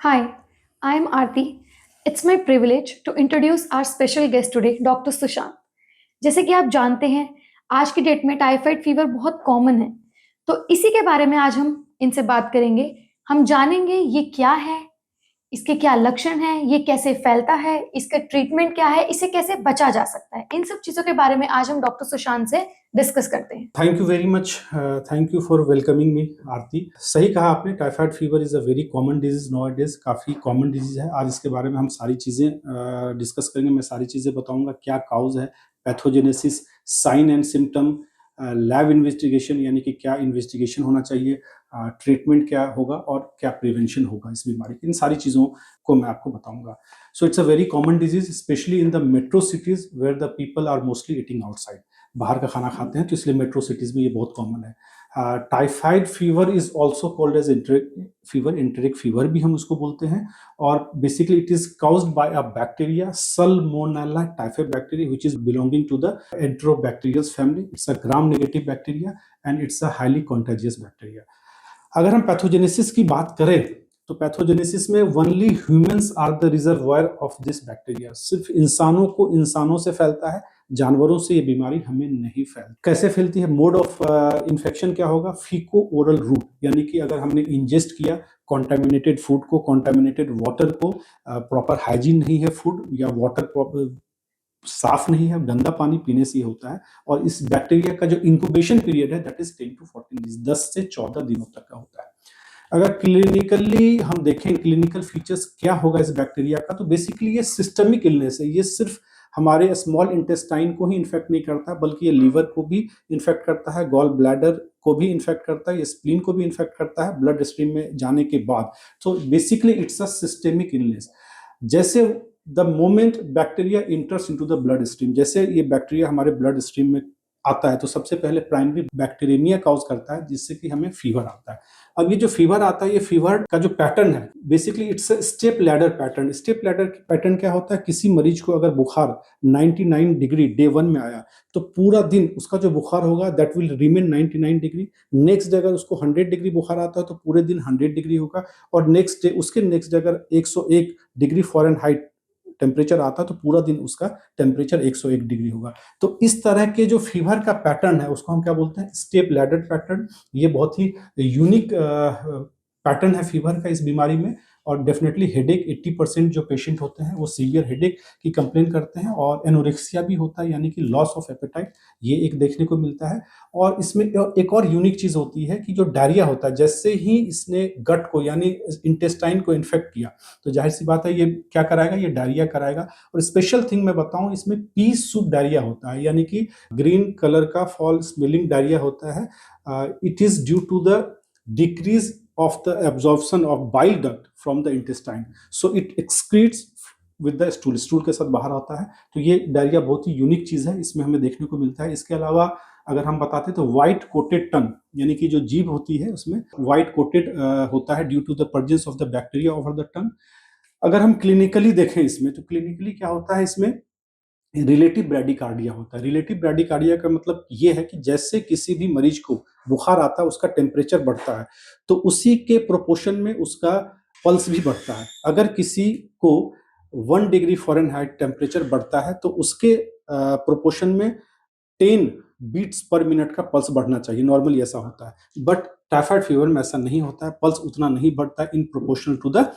Hi, I am Aarti. It's my privilege to introduce our special guest today, doctor Sushant. जैसे कि आप जानते हैं, आज की डेट में टाइफाइड फीवर बहुत कॉमन है, तो इसी के बारे में आज हम इनसे बात करेंगे। हम जानेंगे ये क्या है, इसके क्या लक्षण हैं, ये कैसे फैलता है, इसका ट्रीटमेंट क्या है, इसे कैसे बचा जा सकता है। इन सब चीज़ों के बारे में आज हम डॉक्टर सुशांत से डिस्कस करते हैं। Thank you very much. Thank you for welcoming me Aarti. सही कहा आपने, typhoid fever is a very common disease nowadays, काफ़ी कॉमन डिजीज है। आज इसके बारे में हम सारी चीज़ें डिस्कस करेंगे। मैं सारी चीज़ें बताऊंगा, क्या काउज है, pathogenesis, sign and symptom, lab investigation यानी कि क्या इन्वेस्टिगेशन होना चाहिए, ट्रीटमेंट क्या होगा और क्या प्रिवेंशन होगा इस बीमारी की। इन सारी चीज़ों को मैं आपको बताऊंगा। So it's a very common disease, specially in the metro cities where the people are mostly eating outside. बाहर का खाना खाते हैं, तो इसलिए मेट्रो सिटीज में ये बहुत कॉमन है। Typhoid fever is also called as enteric fever, enteric fever भी हम उसको बोलते हैं। और basically it is caused by a bacteria salmonella typhoid bacteria which is belonging to the enterobacteriaceae family. It's a gram negative bacteria and it's a highly contagious bacteria. अगर हम pathogenesis की बात करें, तो पैथोजेनेसिस में only humans are the reservoir of this bacteria. सिर्फ इंसानों को इंसानों से फैलता है, जानवरों से ये बीमारी हमें नहीं फैलती। कैसे फैलती है, मोड ऑफ इन्फेक्शन क्या होगा, फीको ओरल रूट, यानी कि अगर हमने इंजेस्ट किया कॉन्टामिनेटेड फूड को, कॉन्टामिनेटेड वाटर को, प्रॉपर हाइजीन नहीं है फूड या वाटर साफ नहीं है, गंदा पानी पीने से ही होता है। और इस बैक्टीरिया का जो इंक्यूबेशन पीरियड है दैट इज 10 to 14 डेज, 10 से 14 दिनों तक का होता है। अगर क्लिनिकली हम देखें, क्लिनिकल फीचर्स क्या होगा इस बैक्टीरिया का, तो बेसिकली ये सिस्टमिक इलनेस है। ये सिर्फ हमारे स्मॉल इंटेस्टाइन को ही इन्फेक्ट नहीं करता, बल्कि ये लीवर को भी इन्फेक्ट करता है, गॉल ब्लैडर को भी इन्फेक्ट करता है, ये स्प्लीन को भी इन्फेक्ट करता है ब्लड स्ट्रीम में जाने के बाद। तो basically it's a systemic illness. जैसे the moment bacteria enters into the blood stream, जैसे ये बैक्टीरिया हमारे ब्लड स्ट्रीम में आता है, तो सबसे पहले प्राइमरी बैक्टीरियमिया काउज करता है, जिससे कि हमें फीवर आता है। अब ये जो फीवर आता है, ये फीवर का जो पैटर्न है, basically it's a step ladder pattern. Step ladder pattern क्या होता है, किसी मरीज को अगर बुखार 99 डिग्री डे 1 में आया, तो पूरा दिन उसका जो बुखार होगा that will remain 99 degree. Next day अगर उसको 100 डिग्री बुखार आता है, तो पूरे दिन 100 डिग्री होगा। और नेक्स्ट डे, उसके नेक्स्ट डे अगर 101 डिग्री फ़ारेनहाइट टेम्परेचर आता है, तो पूरा दिन उसका टेम्परेचर 101 डिग्री होगा। तो इस तरह के जो फीवर का पैटर्न है, उसको हम क्या बोलते हैं, स्टेप लैडर पैटर्न। ये बहुत ही यूनिक पैटर्न है फीवर का इस बीमारी में। और डेफिनेटली हेडेक, 80% जो पेशेंट होते हैं वो सीवियर हेडेक की कंप्लेन करते हैं। और एनोरेक्सिया भी होता है, यानी कि लॉस ऑफ एपेटाइट, ये एक देखने को मिलता है। और इसमें एक और यूनिक चीज होती है कि जो डायरिया होता है, जैसे ही इसने गट को यानी इंटेस्टाइन को इन्फेक्ट किया, तो जाहिर सी बात है ये क्या कराएगा, ये डायरिया कराएगा। और स्पेशल थिंग मैं बताऊं, इसमें पी सूप डायरिया होता है, यानी कि ग्रीन कलर का फॉल स्मेलिंग डायरिया होता है। It is due to the decrease of the absorption of bile duct from the intestine, so it excretes with the stool, stool के साथ बाहर आता है। तो ये डायरिया बहुत ही यूनिक चीज है, इसमें हमें देखने को मिलता है। इसके अलावा अगर हम बताते तो व्हाइट कोटेड टंग, यानी कि जो जीभ होती है उसमें व्हाइट कोटेड होता है due to the presence of the bacteria over the tongue. अगर हम क्लिनिकली देखें इसमें, तो क्लिनिकली क्या होता है, इसमें रिलेटिव ब्रैडिकार्डिया होता है। रिलेटिव ब्रैडिकार्डिया का मतलब ये है कि जैसे किसी भी मरीज को बुखार आता है, उसका टेम्परेचर बढ़ता है, तो उसी के प्रोपोर्शन में उसका पल्स भी बढ़ता है। अगर किसी को 1 डिग्री फ़ारेनहाइट टेम्परेचर बढ़ता है, तो उसके प्रोपोर्शन में 10 बीट्स पर मिनट का पल्स बढ़ना चाहिए। नॉर्मली ऐसा होता है, बट टाइफाइड फीवर में ऐसा नहीं होता है, पल्स उतना नहीं बढ़ता है इन प्रोपोर्शनल टू द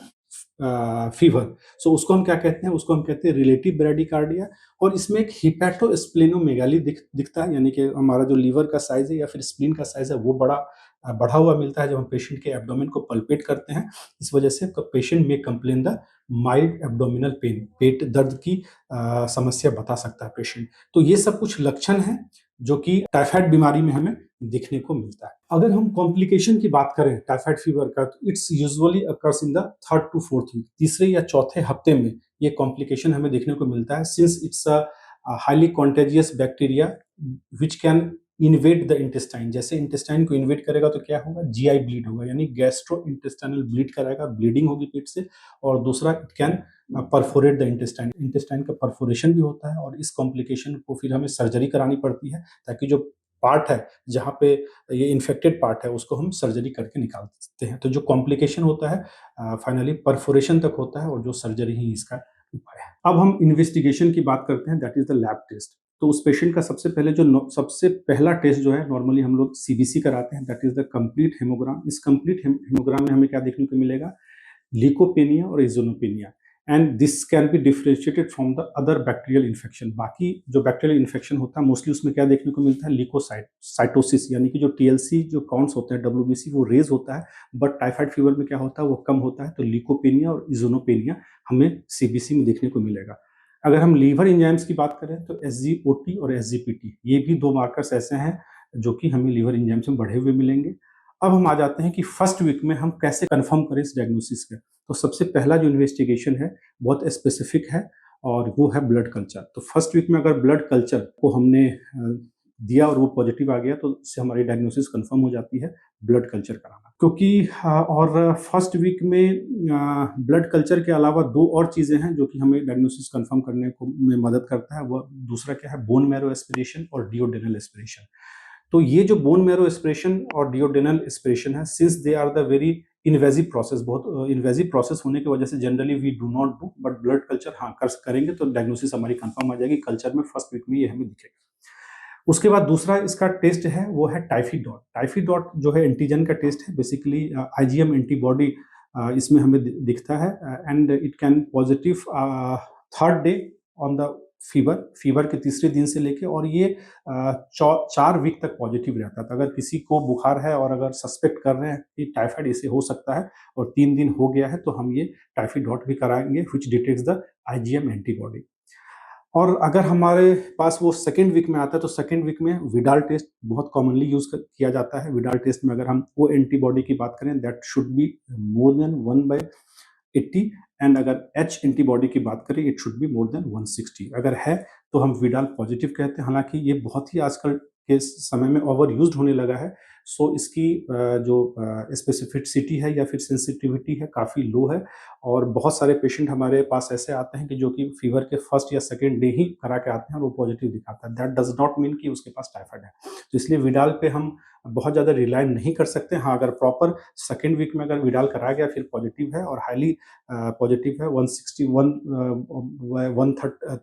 फीवर। सो उसको हम क्या कहते हैं, उसको हम कहते हैं रिलेटिव ब्रैडिकार्डिया। और इसमें एक हिपैटोस्प्लेनोमेगाली दिखता है, यानी कि हमारा जो लीवर का साइज है या फिर स्प्लीन का साइज है वो बढ़ा हुआ मिलता है जब हम पेशेंट के एब्डोमेन को पल्पेट करते हैं। इस वजह से पेशेंट में complain the mild abdominal pain, पेट दर्द की समस्या बता सकता है पेशेंट। तो ये सब कुछ लक्षण हैं जो कि टाइफाइड बीमारी में हमें दिखने को मिलता है। अगर हम कॉम्प्लिकेशन की बात करें टाइफाइड फीवर का, तो it's usually occurs in the 3rd to 4th week, तीसरे या चौथे हफ्ते में ये कॉम्प्लिकेशन हमें देखने को मिलता है। Since it's a highly contagious bacteria which can invade the intestine. जैसे इंटेस्टाइन को इन्वेड करेगा तो क्या होगा, जीआई ब्लीड होगा, यानी गैस्ट्रो इंटेस्टाइनल ब्लीड कराएगा, ब्लीडिंग होगी पेट से। और दूसरा, it can perforate the intestine, intestine का परफोरेशन भी होता है। और इस कॉम्प्लिकेशन को फिर हमें सर्जरी करानी पड़ती है, ताकि जो पार्ट है जहाँ पे ये इन्फेक्टेड पार्ट है उसको हम सर्जरी करके निकालते हैं। तो जो कॉम्प्लिकेशन होता है फाइनली परफोरेशन तक होता है और जो सर्जरी ही इसका उपाय है। अब हम इन्वेस्टिगेशन की बात करते हैं, that is the lab test. तो उस पेशेंट का सबसे पहला टेस्ट जो है नॉर्मली हम लोग सीबीसी कराते हैं, that is the complete hemogram. इस कंप्लीट हेमोग्राम में हमें क्या देखने को मिलेगा? लीकोपेनिया और eosinopenia, and this can be differentiated from the other bacterial infection. बाकी जो बैक्टीरियल इन्फेक्शन होता है मोस्टली उसमें क्या देखने को मिलता है? ल्यूकोसाइटोसिस, यानी कि जो टीएलसी जो काउंट्स होते हैं, डब्ल्यूबीसी वो रेज होता है, बट टाइफाइड फीवर में क्या होता है? वो कम होता है। तो लीकोपेनिया और इज़ोनोपेनिया हमें सीबीसी में देखने को मिलेगा। अगर हम लीवर एंजाइम्स की बात करें तो एसजीओटी और एसजीपीटी, ये भी 2 मार्कर्स ऐसे हैं जो कि हमें लीवर एंजाइम्स में बढ़े हुए मिलेंगे। अब हम आ जाते हैं कि फर्स्ट वीक में हम कैसे कंफर्म करें इस डायग्नोसिस का। तो सबसे पहला जो इन्वेस्टिगेशन है बहुत स्पेसिफिक है और वो है ब्लड कल्चर। तो फर्स्ट वीक में अगर ब्लड कल्चर को हमने दिया और वो पॉजिटिव आ गया तो उससे हमारी डायग्नोसिस कंफर्म हो जाती है ब्लड कल्चर कराना। क्योंकि और फर्स्ट वीक में ब्लड कल्चर के अलावा 2 और चीज़ें हैं जो कि हमें डायग्नोसिस कंफर्म करने को में मदद करता है। वो दूसरा क्या है? बोन मैरो एस्पिरेशन और डिओडेनल एस्पिरेशन। तो ये जो बोन मैरो एस्पिरेशन और डिओडेनल एस्पिरेशन है, since they are the very invasive process, बहुत इन्वेजिव प्रोसेस होने की वजह से generally we do not do, but blood culture हाँ करेंगे तो डायग्नोसिस हमारी कंफर्म आ जाएगी। कल्चर में फर्स्ट वीक में ये हमें दिखेगा। उसके बाद दूसरा इसका टेस्ट है वो है टाइफी डॉट। टाइफी डॉट जो है एंटीजन का टेस्ट है, बेसिकली आईजीएम एंटीबॉडी इसमें हमें दिखता है, and it can positive third day on the fever के तीसरे दिन से लेके, और ये 4 वीक तक पॉजिटिव रहता था। अगर किसी को बुखार है और अगर सस्पेक्ट कर रहे हैं कि टाइफाइड इसे हो सकता है और 3 दिन हो गया है तो हम ये टाइफी डॉट भी कराएंगे which detects the IgM antibody. और अगर हमारे पास वो सेकेंड वीक में आता है तो सेकेंड वीक में विडाल टेस्ट बहुत कॉमनली यूज किया जाता है। विडाल टेस्ट में अगर हम वो एंटीबॉडी की बात करें that should be more than 1/80, and अगर एच एंटीबॉडी की बात करें it should be more than 160। अगर है तो हम विडाल पॉजिटिव कहते हैं। हालांकि ये बहुत ही आजकल के समय में ओवर यूज्ड होने लगा है, सो इसकी जो स्पेसिफिसिटी है या फिर सेंसिटिविटी है काफ़ी लो है, और बहुत सारे पेशेंट हमारे पास ऐसे आते हैं कि जो कि फीवर के फर्स्ट या सेकेंड डे ही करा के आते हैं और वो पॉजिटिव दिखाता है। दैट डज नॉट मीन कि उसके पास टाइफाइड है। तो इसलिए विडाल पे हम बहुत ज़्यादा रिलाय नहीं कर सकते। हाँ, अगर प्रॉपर सेकेंड वीक में अगर विडाल करा गया फिर पॉजिटिव है और हाईली पॉजिटिव है, 161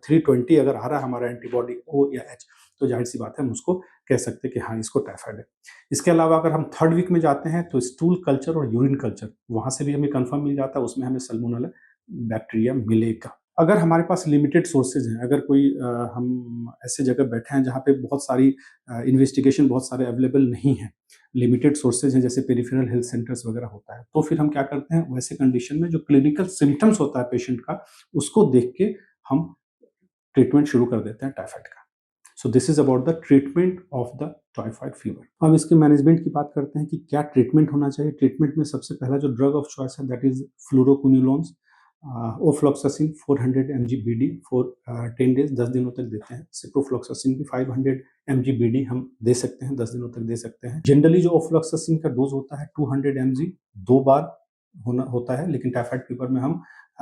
320 अगर आ रहा है हमारा एंटीबॉडी ओ या एच, तो जाहिर सी बात है हम उसको कह सकते हैं कि हाँ इसको टाइफाइड है। इसके अलावा अगर हम थर्ड वीक में जाते हैं तो स्टूल कल्चर और यूरिन कल्चर वहाँ से भी हमें कंफर्म मिल जाता है, उसमें हमें सल्मोनेला बैक्टीरिया मिलेगा। अगर हमारे पास लिमिटेड सोर्सेज हैं, अगर कोई हम ऐसे जगह बैठे हैं जहाँ पे बहुत सारी इन्वेस्टिगेशन बहुत सारे अवेलेबल नहीं हैं, लिमिटेड सोर्सेज हैं जैसे पेरिफेरल हेल्थ सेंटर्स वगैरह होता है, तो फिर हम क्या करते हैं वैसे कंडीशन में जो क्लिनिकल सिम्टम्स होता है पेशेंट का उसको देख के हम ट्रीटमेंट शुरू कर देते हैं टाइफाइड का। So this is about the treatment of the typhoid fever. अब इसके मैनेजमेंट की बात करते हैं कि क्या ट्रीटमेंट होना चाहिए। ट्रीटमेंट में सबसे पहला जो ड्रग ऑफ चॉइस है that is fluoroquinolones, ofloxacin 400 mg BD for 10 days, 10 दिनों तक देते हैं। सिप्रोफ्लॉक्सासिन भी 500 mg BD हम दे सकते हैं, 10 दिनों तक दे सकते हैं। जनरली जो ओफ्लॉक्सासिन का डोज होता है 200 mg 2 बार होता है, लेकिन टाइफाइड फीवर में हम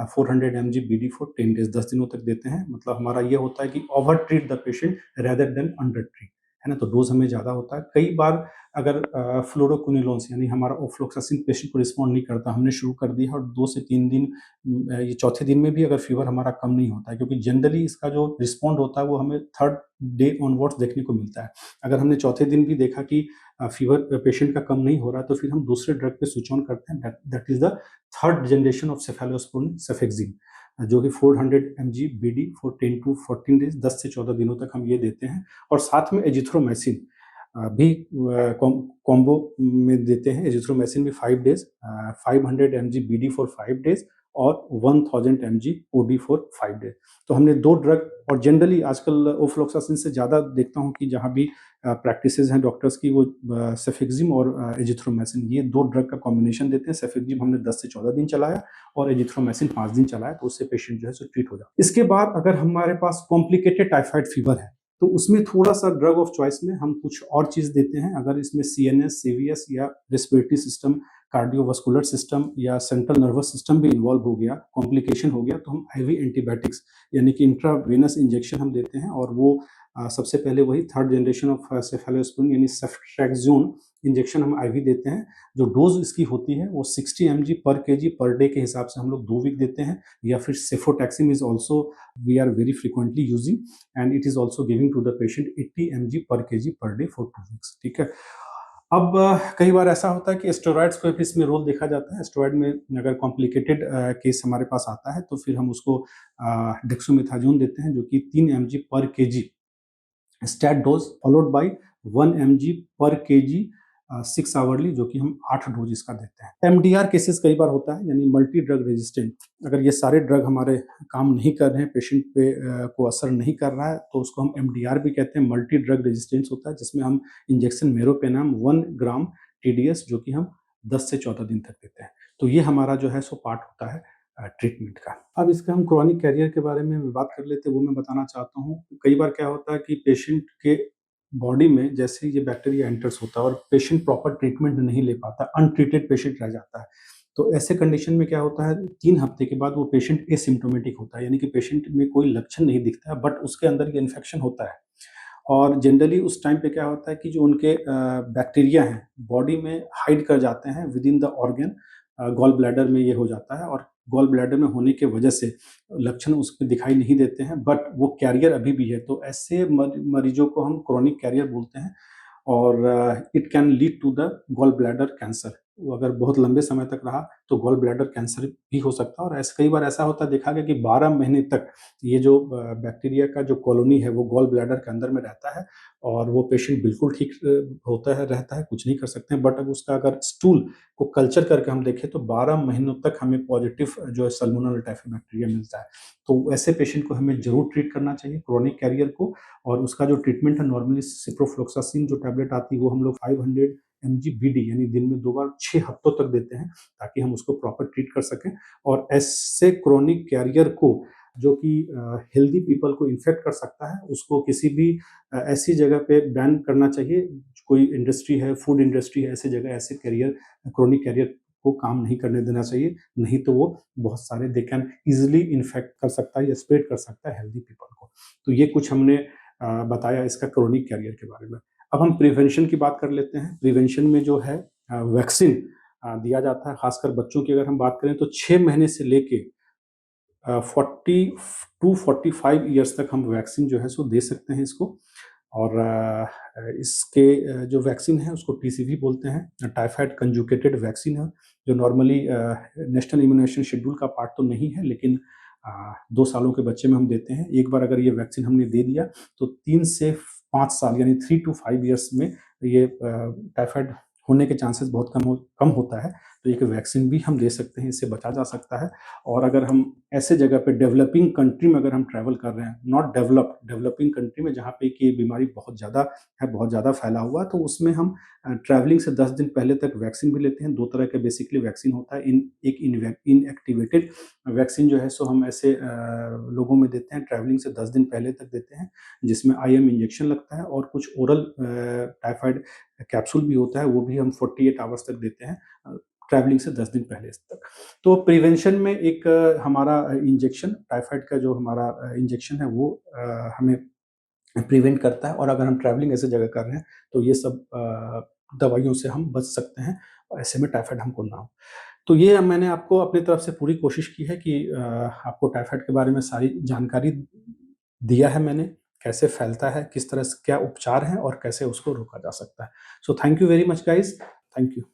400 mg BD फॉर 10 डेज 10 दिनों तक देते हैं। मतलब हमारा ये होता है कि over treat the patient rather than under treat, है ना, तो डोज हमें ज़्यादा होता है। कई बार अगर फ्लोरोक्विनोलोन्स यानी हमारा ओफ्लॉक्सासिन पेशेंट को रिस्पॉन्ड नहीं करता, हमने शुरू कर दिया और 2 से 3 दिन ये चौथे दिन में भी अगर फीवर हमारा कम नहीं होता है, क्योंकि जनरली इसका जो रिस्पॉन्ड होता है वो हमें थर्ड डे ऑनवर्ड्स देखने को मिलता है। अगर हमने चौथे दिन भी देखा कि फीवर पेशेंट का कम नहीं हो रहा है तो फिर हम दूसरे ड्रग पे स्विच ऑन करते हैं, that is the third generation of cephalosporin cefixime, जो कि 400 mg BD for 10 to 14 days 10 से 14 दिनों तक हम ये देते हैं। और साथ में एजिथ्रोमाइसिन भी कॉम्बो में देते हैं। एजिथ्रोमाइसिन भी 5 days 500 mg BD for 5 days और 1000 mg OD फॉर 5 डेज। तो हमने 2 ड्रग, और जनरली आजकल ओफ्लॉक्सासिन से ज़्यादा देखता हूँ कि जहाँ भी प्रैक्टिसेस हैं डॉक्टर्स की वो सेफेक्सिम और एजिथ्रोमाइसिन ये 2 ड्रग का कॉम्बिनेशन देते हैं। सेफेक्सिम हमने 10 से 14 दिन चलाया और एजिथ्रोमाइसिन 5 दिन चलाया, तो उससे पेशेंट जो है सो ट्रीट हो जाता है। इसके बाद अगर हमारे पास कॉम्प्लिकेटेड टाइफाइड फीवर है तो उसमें थोड़ा सा ड्रग ऑफ चॉइस में हम कुछ और चीज़ देते हैं। अगर इसमें CNS, CVS या रेस्पिरेटरी सिस्टम कार्डियोवास्कुलर सिस्टम या सेंट्रल नर्वस सिस्टम भी इन्वॉल्व हो गया, कॉम्प्लिकेशन हो गया, तो हम आईवी एंटीबायोटिक्स यानी कि इंट्रावेनस इंजेक्शन हम देते हैं। और वो सबसे पहले वही थर्ड जनरेशन ऑफ सेफेलोस्पिरिन यानी सेफ्ट्रैक्सोन इंजेक्शन हम आईवी देते हैं। जो डोज इसकी होती है वो 60 mg per kg per day के हिसाब से हम लोग 2 वीक देते हैं। या फिर cefotaxime is also we are very frequently using and it is also giving to the patient 80 mg per kg per day for 2 weeks. ठीक है। अब कई बार ऐसा होता है कि स्टेरॉइड्स को भी इसमें रोल देखा जाता है। स्टेरॉइड में अगर कॉम्प्लिकेटेड केस हमारे पास आता है तो फिर हम उसको डेक्सोमेथाजोन देते हैं, जो कि 3 mg per kg stat dose followed by 1 mg per kg 6 hourly, जो कि हम 8 डोज इसका देते हैं। एमडीआर केसेस कई बार होता है, यानी मल्टी ड्रग रेजिस्टेंट। अगर ये सारे ड्रग हमारे काम नहीं कर रहे हैं, पेशेंट पे को असर नहीं कर रहा है, तो उसको हम एमडीआर भी कहते हैं। मल्टी ड्रग रेजिस्टेंस होता है, जिसमें हम इंजेक्शन मेरोपेनाम 1 ग्राम टीडीएस जो कि हम 10 से 14 दिन तक देते हैं। तो ये हमारा जो है सो पार्ट होता है ट्रीटमेंट का। अब इसका हम क्रॉनिक कैरियर के बारे में बात कर लेते हैं, वो मैं बताना चाहता हूँ। कई बार क्या होता है कि पेशेंट के बॉडी में जैसे ही ये बैक्टीरिया एंटर्स होता है और पेशेंट प्रॉपर ट्रीटमेंट नहीं ले पाता, अनट्रीटेड पेशेंट रह जाता है, तो ऐसे कंडीशन में क्या होता है, 3 हफ्ते के बाद वो पेशेंट एसिम्प्टोमेटिक होता है, यानी कि पेशेंट में कोई लक्षण नहीं दिखता है, बट उसके अंदर ये इन्फेक्शन होता है। और जनरली उस टाइम पे क्या होता है कि जो उनके बैक्टीरिया हैं बॉडी में हाइड कर जाते हैं within the organ. Gall bladder में ये हो जाता है, और गॉल ब्लैडर में होने की वजह से लक्षण उसमें दिखाई नहीं देते हैं, बट वो कैरियर अभी भी है। तो ऐसे मरीजों को हम क्रोनिक कैरियर बोलते हैं, और it can lead to the gall bladder cancer. वो अगर बहुत लंबे समय तक रहा तो गॉल ब्लैडर कैंसर भी हो सकता है। और ऐसे कई बार ऐसा होता है, देखा गया कि 12 महीने तक ये जो बैक्टीरिया का जो कॉलोनी है वो गॉल ब्लैडर के अंदर में रहता है, और वो पेशेंट बिल्कुल ठीक होता है, रहता है, कुछ नहीं कर सकते हैं। बट अब उसका अगर स्टूल को कल्चर करके हम देखें तो 12 महीनों तक हमें पॉजिटिव जो है सल्मोनेला टाइफी बैक्टीरिया मिलता है। तो ऐसे पेशेंट को हमें जरूर ट्रीट करना चाहिए, क्रोनिक कैरियर को। और उसका जो ट्रीटमेंट है, नॉर्मली सिप्रोफ्लोक्सासिन जो टैबलेट आती है वो हम लोग 500 mg बीडी यानी दिन में 2 बार 6 हफ्तों तक देते हैं, ताकि हम उसको प्रॉपर ट्रीट कर सकें। और ऐसे क्रोनिक कैरियर को जो कि हेल्दी पीपल को इन्फेक्ट कर सकता है, उसको किसी भी ऐसी जगह पे बैन करना चाहिए। कोई इंडस्ट्री है, फूड इंडस्ट्री है, ऐसी जगह ऐसे कैरियर क्रोनिक कैरियर को काम नहीं करने देना चाहिए, नहीं तो वो बहुत सारे दे कैन इजिली इन्फेक्ट कर सकता है या स्प्रेड कर सकता है हेल्दी पीपल को। तो ये कुछ हमने बताया इसका क्रोनिक कैरियर के बारे में। अब हम प्रिवेंशन की बात कर लेते हैं। प्रिवेंशन में जो है वैक्सीन दिया जाता है, खासकर बच्चों की अगर हम बात करें तो 6 महीने से लेके 40 टू 45 ईयर्स तक हम वैक्सीन जो है सो दे सकते हैं इसको। और इसके जो वैक्सीन है उसको टीसीवी बोलते हैं, टाइफाइड कंजुगेटेड वैक्सीन है, जो नॉर्मली नेशनल इम्यूनाइजेशन शेड्यूल का पार्ट तो नहीं है, लेकिन 2 सालों के बच्चे में हम देते हैं। एक बार अगर ये वैक्सीन हमने दे दिया तो 3 से 5 साल यानी 3 to 5 ईयर्स में ये टाइफाइड होने के चांसेस बहुत कम होता है। तो एक वैक्सीन भी हम दे सकते हैं, इससे बचा जा सकता है। और अगर हम ऐसे जगह पे डेवलपिंग कंट्री में अगर हम ट्रैवल कर रहे हैं, नॉट डेवलप्ड, डेवलपिंग कंट्री में जहाँ पे कि बीमारी बहुत ज़्यादा है, बहुत ज़्यादा फैला हुआ है, तो उसमें हम ट्रैवलिंग से 10 दिन पहले तक वैक्सीन भी लेते हैं। 2 तरह का बेसिकली वैक्सीन होता है। एक इनएक्टिवेटेड वैक्सीन जो है सो हम ऐसे लोगों में देते हैं, ट्रैवलिंग से 10 दिन पहले तक देते हैं, जिसमें आईएम इंजेक्शन लगता है, और कुछ ओरल टाइफाइड कैप्सूल भी होता है, वो भी हम 48 आवर्स तक देते हैं, ट्रैवलिंग से 10 दिन पहले तक। तो प्रिवेंशन में एक हमारा इंजेक्शन, टाइफाइड का जो हमारा इंजेक्शन है वो हमें प्रिवेंट करता है। और अगर हम ट्रैवलिंग ऐसी जगह कर रहे हैं तो ये सब दवाइयों से हम बच सकते हैं, और ऐसे में टाइफाइड हमको ना हो। तो ये मैंने आपको अपनी तरफ से पूरी कोशिश की है कि आपको टाइफाइड के बारे में सारी जानकारी दिया है मैंने, कैसे फैलता है, किस तरह से क्या उपचार हैं, और कैसे उसको रोका जा सकता है। So thank you very much guys, thank you.